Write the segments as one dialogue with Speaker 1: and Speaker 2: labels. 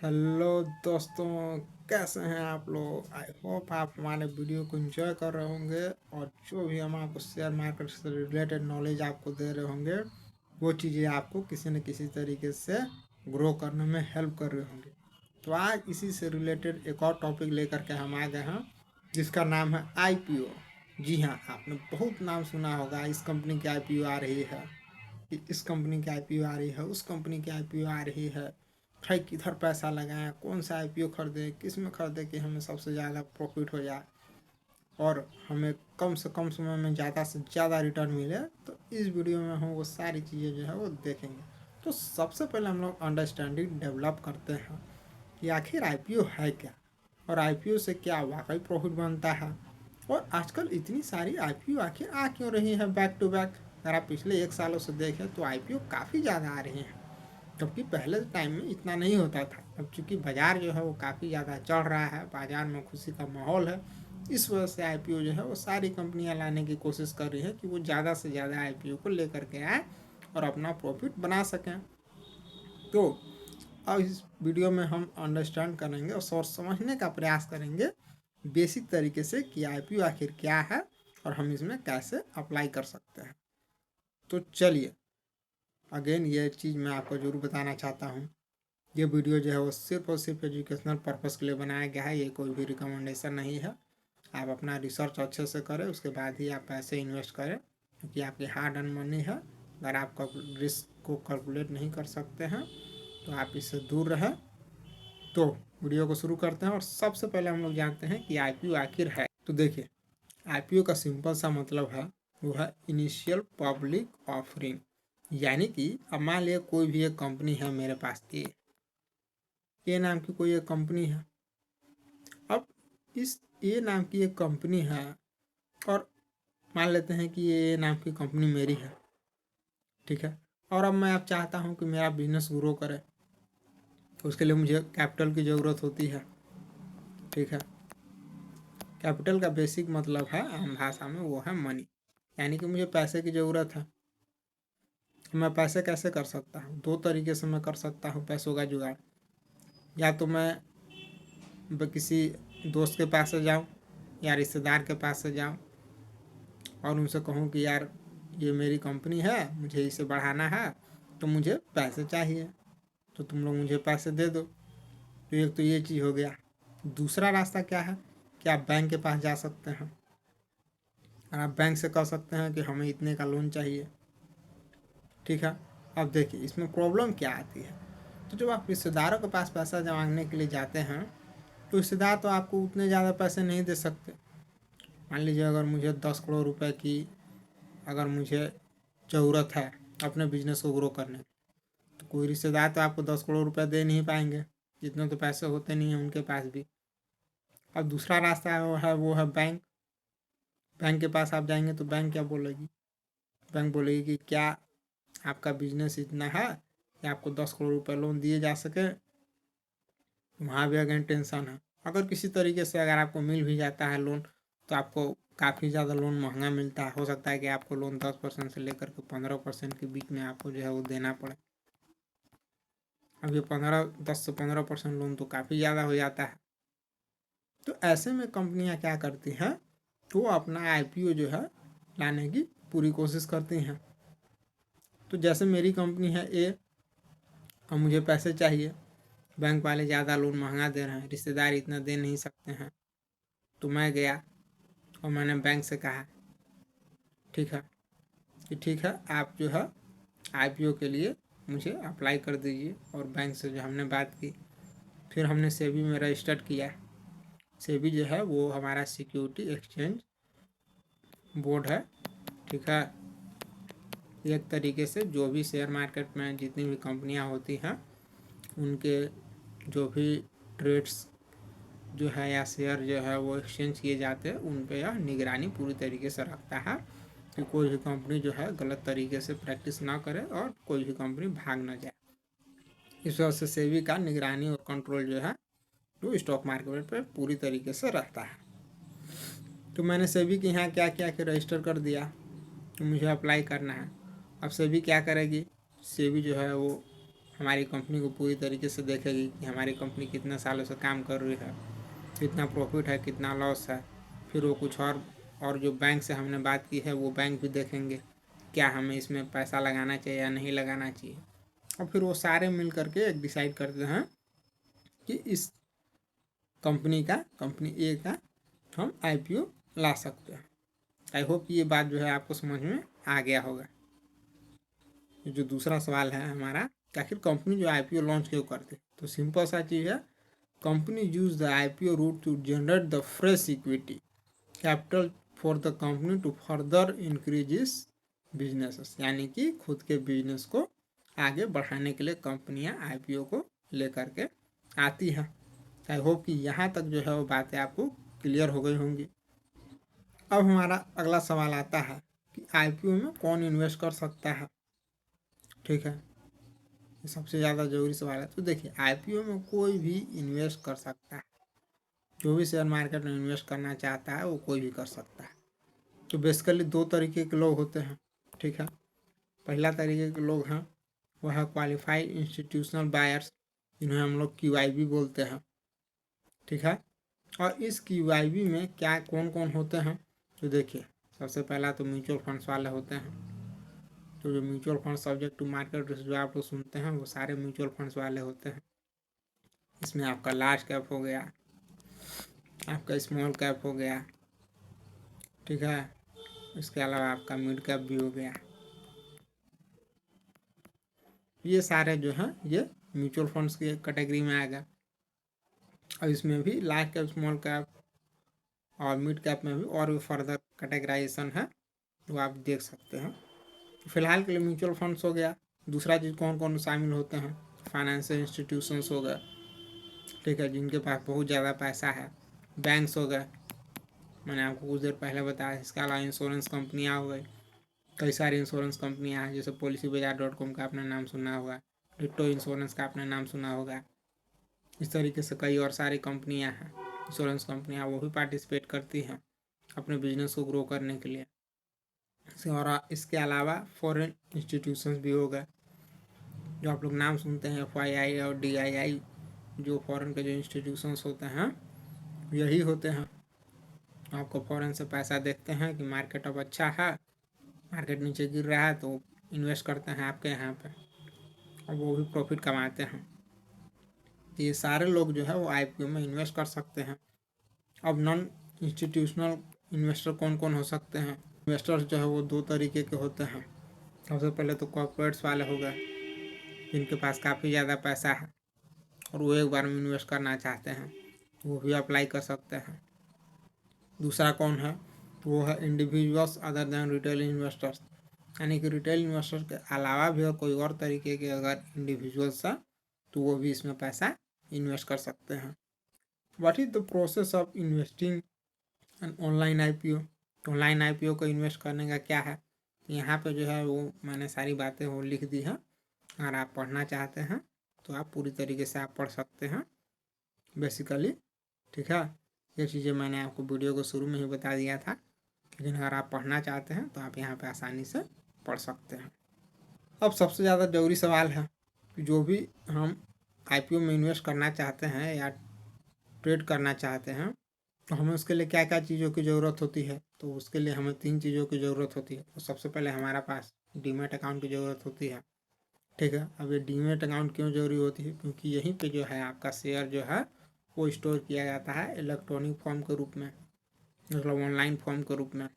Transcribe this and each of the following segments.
Speaker 1: Hello दोस्तों, कैसे हैं आप लोग। आई होप आप हमारे वीडियो को एंजॉय कर रहे होंगे और जो भी हम आपको शेयर मार्केट से रिलेटेड नॉलेज आपको दे रहे होंगे वो चीज़ें आपको किसी न किसी तरीके से ग्रो करने में हेल्प कर रहे होंगे। तो आज इसी से रिलेटेड एक और टॉपिक लेकर के हम आ गए हैं जिसका नाम है आईपीओ। जी हाँ, आपने बहुत नाम सुना होगा, इस कंपनी की आईपीओ आ रही है, इस कंपनी की आईपीओ आ रही है, उस कंपनी की आईपीओ आ रही है। भाई किधर पैसा लगाएं, कौन सा आईपीओ खरीदे, किस में खरीदे कि हमें सबसे ज़्यादा प्रॉफिट हो जाए और हमें कम से कम समय में ज़्यादा से ज़्यादा रिटर्न मिले। तो इस वीडियो में हम वो सारी चीज़ें जो है वो देखेंगे। तो सबसे पहले हम लोग अंडरस्टैंडिंग डेवलप करते हैं कि आखिर आईपीओ है क्या और आईपीओ से क्या वाकई प्रॉफिट बनता है और आजकल इतनी सारी आईपीओ आखिर आ क्यों रही है बैक टू बैक। अगर आप पिछले 1 सालों से देखें तो आईपीओ काफ़ी ज़्यादा आ रही हैं, जबकि पहले टाइम में इतना नहीं होता था। अब चूंकि बाज़ार जो है वो काफ़ी ज़्यादा चढ़ रहा है, बाज़ार में खुशी का माहौल है, इस वजह से आईपीओ जो है वो सारी कंपनियां लाने की कोशिश कर रही है कि वो ज़्यादा से ज़्यादा आईपीओ को लेकर के आए और अपना प्रॉफिट बना सकें। तो अब इस वीडियो में हम अंडरस्टैंड करेंगे और समझने का प्रयास करेंगे बेसिक तरीके से कि आईपीओ आखिर क्या है और हम इसमें कैसे अप्लाई कर सकते हैं। तो चलिए, अगेन ये चीज़ मैं आपको ज़रूर बताना चाहता हूँ, ये वीडियो जो है वो सिर्फ और सिर्फ एजुकेशनल पर्पज़ के लिए बनाया गया है, ये कोई भी रिकमेंडेशन नहीं है। आप अपना रिसर्च अच्छे से करें, उसके बाद ही आप पैसे इन्वेस्ट करें, क्योंकि आपकी हार्ड अर्न मनी है। अगर आप रिस्क को कैलकुलेट नहीं कर सकते हैं तो आप इससे दूर रहें। तो वीडियो को शुरू करते हैं और सबसे पहले हम लोग जानते हैं कि आईपीओ आखिर है। तो देखिए, आईपीओ का सिंपल सा मतलब है वो है इनिशियल पब्लिक ऑफरिंग। यानी कि अब मान लिया कोई भी एक कंपनी है मेरे पास, ए नाम की कोई एक कंपनी है। अब इस ए नाम की एक कंपनी है और मान लेते हैं कि ये ए नाम की कंपनी मेरी है, ठीक है। और अब मैं अब चाहता हूँ कि मेरा बिजनेस ग्रो करे, तो उसके लिए मुझे कैपिटल की ज़रूरत होती है, ठीक है। कैपिटल का बेसिक मतलब है आम भाषा में वो है मनी, यानी कि मुझे पैसे की ज़रूरत है। मैं पैसे कैसे कर सकता हूँ? दो तरीके से मैं कर सकता हूँ पैसों का जुगाड़। या तो मैं किसी दोस्त के पास से जाऊँ या रिश्तेदार के पास से जाऊँ और उनसे कहूँ कि यार ये मेरी कंपनी है, मुझे इसे बढ़ाना है, तो मुझे पैसे चाहिए, तो तुम लोग मुझे पैसे दे दो। तो एक तो ये चीज़ हो गया। दूसरा रास्ता क्या है कि आप बैंक के पास जा सकते हैं और आप बैंक से कह सकते हैं कि हमें इतने का लोन चाहिए, ठीक है। अब देखिए इसमें प्रॉब्लम क्या आती है। तो जब आप रिश्तेदारों के पास पैसा मांगने के लिए जाते हैं तो रिश्तेदार तो आपको उतने ज़्यादा पैसे नहीं दे सकते। मान लीजिए अगर मुझे 10 करोड़ रुपए की अगर मुझे ज़रूरत है अपने बिजनेस को ग्रो करने, तो कोई रिश्तेदार तो आपको 10 करोड़ रुपए दे नहीं पाएंगे, इतने तो पैसे होते नहीं हैं उनके पास भी। अब दूसरा रास्ता वो है बैंक। बैंक के पास आप जाएंगे तो बैंक क्या बोलेगी? बैंक बोलेगी कि क्या आपका बिजनेस इतना है कि आपको 10 करोड़ रुपए लोन दिए जा सके। वहाँ भी अगेन टेंशन है। अगर किसी तरीके से अगर आपको मिल भी जाता है लोन, तो आपको काफ़ी ज़्यादा लोन महंगा मिलता है। हो सकता है कि आपको लोन 10% से लेकर के 15% के बीच में आपको जो है वो देना पड़े। अब ये 10 से 15% लोन तो काफ़ी ज़्यादा हो जाता है। तो ऐसे में कंपनियां क्या करती हैं, तो अपना आईपीओ जो है लाने की पूरी कोशिश करती हैं। तो जैसे मेरी कंपनी है ए, और मुझे पैसे चाहिए, बैंक वाले ज़्यादा लोन महंगा दे रहे हैं, रिश्तेदार इतना दे नहीं सकते हैं, तो मैं गया और मैंने बैंक से कहा ठीक है कि ठीक है आप जो है आईपीओ के लिए मुझे अप्लाई कर दीजिए। और बैंक से जो हमने बात की, फिर हमने सेबी में रजिस्टर किया। सेबी जो है वो हमारा सिक्योरिटी एक्सचेंज बोर्ड है, ठीक है। एक तरीके से जो भी शेयर मार्केट में जितनी भी कंपनियां होती हैं उनके जो भी ट्रेड्स जो है या शेयर जो है वो एक्सचेंज किए जाते हैं, उन पे यह निगरानी पूरी तरीके से रखता है कि कोई भी कंपनी जो है गलत तरीके से प्रैक्टिस ना करे और कोई भी कंपनी भाग ना जाए। इस वजह से सेबी का निगरानी और कंट्रोल जो है वो स्टॉक मार्केट पर पूरी तरीके से रहता है। तो मैंने सेबी के यहाँ क्या क्या रजिस्टर कर दिया, तो मुझे अप्लाई करना है। अब सेबी क्या करेगी, सेबी जो है वो हमारी कंपनी को पूरी तरीके से देखेगी कि हमारी कंपनी कितने सालों से काम कर रही है, कितना प्रॉफिट है, कितना लॉस है। फिर वो कुछ और जो बैंक से हमने बात की है वो बैंक भी देखेंगे क्या हमें इसमें पैसा लगाना चाहिए या नहीं लगाना चाहिए। और फिर वो सारे मिल करके एक डिसाइड करते हैं कि इस कंपनी ए का हम IPO ला सकते हैं। आई होप ये बात जो है आपको समझ में आ गया होगा। जो दूसरा सवाल है हमारा कि आखिर कंपनी जो IPO लॉन्च क्यों करती है, तो सिंपल सा चीज़ है, company use the IPO route to generate the fresh equity capital for the company to further increase its business, यानी कि खुद के बिजनेस को आगे बढ़ाने के लिए कंपनियां IPO को लेकर के आती हैं। आई होप कि यहाँ तक जो है वो बातें आपको क्लियर हो गई होंगी। अब हमारा अगला सवाल आता है कि IPO में कौन इन्वेस्ट कर सकता है। ठीक है, ये सबसे ज़्यादा ज़रूरी सवाल है। तो देखिए IPO में कोई भी इन्वेस्ट कर सकता है, जो भी शेयर मार्केट में इन्वेस्ट करना चाहता है वो कोई भी कर सकता है। तो बेसिकली दो तरीके के लोग होते हैं। ठीक है, पहला तरीके के लोग हैं वो है क्वालिफाइड इंस्टीट्यूशनल बायर्स, जिन्हें हम लोग QIB बोलते हैं। ठीक है, और इस QIB में क्या कौन कौन होते हैं, तो देखिए सबसे पहला तो म्यूचुअल फंड्स वाले होते हैं। तो जो mutual fund subject to market risk जो आप लोग सुनते हैं वो सारे म्यूचुअल फंड्स वाले होते हैं। इसमें आपका लार्ज कैप हो गया, आपका स्मॉल कैप हो गया, ठीक है, इसके अलावा आपका मिड कैप भी हो गया। ये सारे जो हैं ये म्यूचुअल फंड्स की कैटेगरी में आएगा। और इसमें भी लार्ज कैप, स्मॉल कैप और मिड कैप में भी और भी फर्दर कैटेगराइजेशन है, वो आप देख सकते हैं। फिलहाल के लिए म्यूचुअल फंड्स हो गया। दूसरा चीज़ कौन कौन शामिल होते हैं, फाइनेंशियल इंस्टीट्यूशंस हो गए, ठीक है, जिनके पास बहुत ज़्यादा पैसा है। बैंक्स हो गए, मैंने आपको कुछ देर पहले बताया। इसके अलावा इंश्योरेंस कंपनियाँ हो गई, कई सारी इंश्योरेंस कंपनियाँ हैं, जैसे policybazaar.com का आपने नाम सुना होगा, डिट्टो इंश्योरेंस का आपने नाम सुना होगा। इस तरीके से कई और सारी कंपनियाँ हैं, इंश्योरेंस कंपनियाँ, वो भी पार्टिसिपेट करती हैं अपने बिजनेस को ग्रो करने के लिए। और इसके अलावा फॉरेन इंस्टीट्यूशंस भी हो गए, जो आप लोग नाम सुनते हैं FII और DII, जो फॉरेन के जो इंस्टीट्यूशंस होते हैं यही होते हैं। आपको फॉरेन से पैसा देखते हैं कि मार्केट अब अच्छा है, मार्केट नीचे गिर रहा है, तो इन्वेस्ट करते हैं आपके यहाँ पे और वो भी प्रॉफिट कमाते हैं। तो ये सारे लोग जो है वो IPO में इन्वेस्ट कर सकते हैं। अब नॉन इंस्टीट्यूशनल इन्वेस्टर कौन कौन हो सकते हैं, इन्वेस्टर्स जो है वो दो तरीके के होते हैं। सबसे पहले तो कॉर्पोरेट्स वाले हो गए, जिनके पास काफ़ी ज़्यादा पैसा है और वो एक बार में इन्वेस्ट करना चाहते हैं, वो भी अप्लाई कर सकते हैं। दूसरा कौन है, वो है individuals other than retail investors, यानी कि रिटेल इन्वेस्टर के अलावा भी और कोई और तरीके के अगर इंडिविजुअल्स हैं तो वो भी इसमें पैसा इन्वेस्ट कर सकते हैं। What is the process of investing an online IPO। Online IPO को इन्वेस्ट करने का क्या है, यहाँ पे जो है वो मैंने सारी बातें वो लिख दी हैं। अगर आप पढ़ना चाहते हैं तो आप पूरी तरीके से आप पढ़ सकते हैं बेसिकली। ठीक है, ये चीज़ें मैंने आपको वीडियो को शुरू में ही बता दिया था, लेकिन अगर आप पढ़ना चाहते हैं तो आप यहाँ पे आसानी से पढ़ सकते हैं। अब सबसे ज़्यादा ज़रूरी सवाल है कि जो भी हम IPO में इन्वेस्ट करना चाहते हैं या ट्रेड करना चाहते हैं तो हमें उसके लिए क्या क्या चीज़ों की ज़रूरत होती है। तो उसके लिए हमें 3 चीज़ों की ज़रूरत होती है। तो सबसे पहले हमारा पास डीमैट अकाउंट की ज़रूरत होती है। ठीक है, अब ये डीमैट अकाउंट क्यों ज़रूरी होती है, क्योंकि यहीं पे जो है आपका शेयर जो है वो स्टोर किया जाता है इलेक्ट्रॉनिक फॉर्म के रूप में, मतलब ऑनलाइन फॉर्म के रूप में।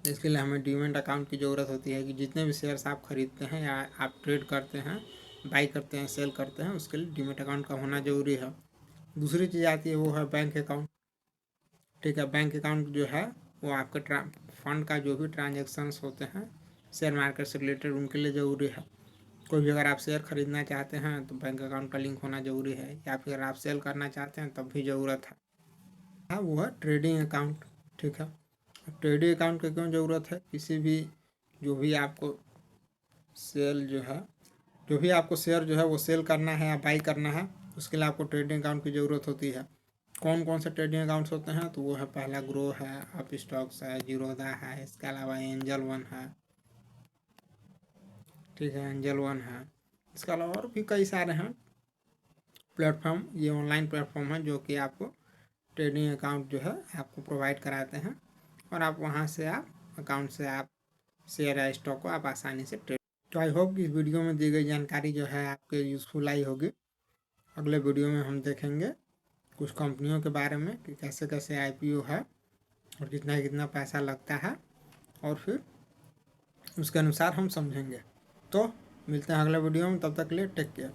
Speaker 1: इसके लिए हमें डीमैट अकाउंट की ज़रूरत होती है कि जितने भी शेयर्स आप खरीदते हैं या आप ट्रेड करते हैं, बाई करते हैं, सेल करते हैं, उसके लिए डीमैट अकाउंट का होना ज़रूरी है। दूसरी चीज़ आती है वो है बैंक अकाउंट। ठीक है, बैंक अकाउंट जो है वो आपके फंड का जो भी ट्रांजेक्शन्स होते हैं शेयर मार्केट से रिलेटेड उनके लिए ज़रूरी है। कोई भी अगर आप शेयर खरीदना चाहते हैं तो बैंक अकाउंट का लिंक होना ज़रूरी है, या फिर आप सेल करना चाहते हैं तब भी ज़रूरत है। हाँ, वो है ट्रेडिंग अकाउंट। ठीक है, ट्रेडिंग अकाउंट की क्यों ज़रूरत है, किसी भी जो भी आपको सेल जो है, जो भी आपको शेयर जो है वो सेल करना है या बाई करना है, उसके लिए आपको ट्रेडिंग अकाउंट की ज़रूरत होती है। कौन कौन से ट्रेडिंग अकाउंट्स होते हैं, तो वो है पहला ग्रो है, अप स्टॉक्स है, जीरोधा है, इसके अलावा एंजल वन है। ठीक है, एंजल वन है, इसके अलावा और भी कई सारे हैं प्लेटफॉर्म, ये ऑनलाइन प्लेटफॉर्म है जो कि आपको ट्रेडिंग अकाउंट जो है आपको प्रोवाइड कराते हैं और आप वहाँ से आप अकाउंट से आप शेयर या स्टॉक को आप आसानी से ट्रेड। तो आई होप कि इस वीडियो में दी गई जानकारी जो है आपके यूज़फुल आई होगी। अगले वीडियो में हम देखेंगे कुछ कंपनियों के बारे में कि कैसे कैसे IPO है और कितना कितना पैसा लगता है, और फिर उसके अनुसार हम समझेंगे। तो मिलते हैं अगले वीडियो में, तब तक के लिए टेक केयर।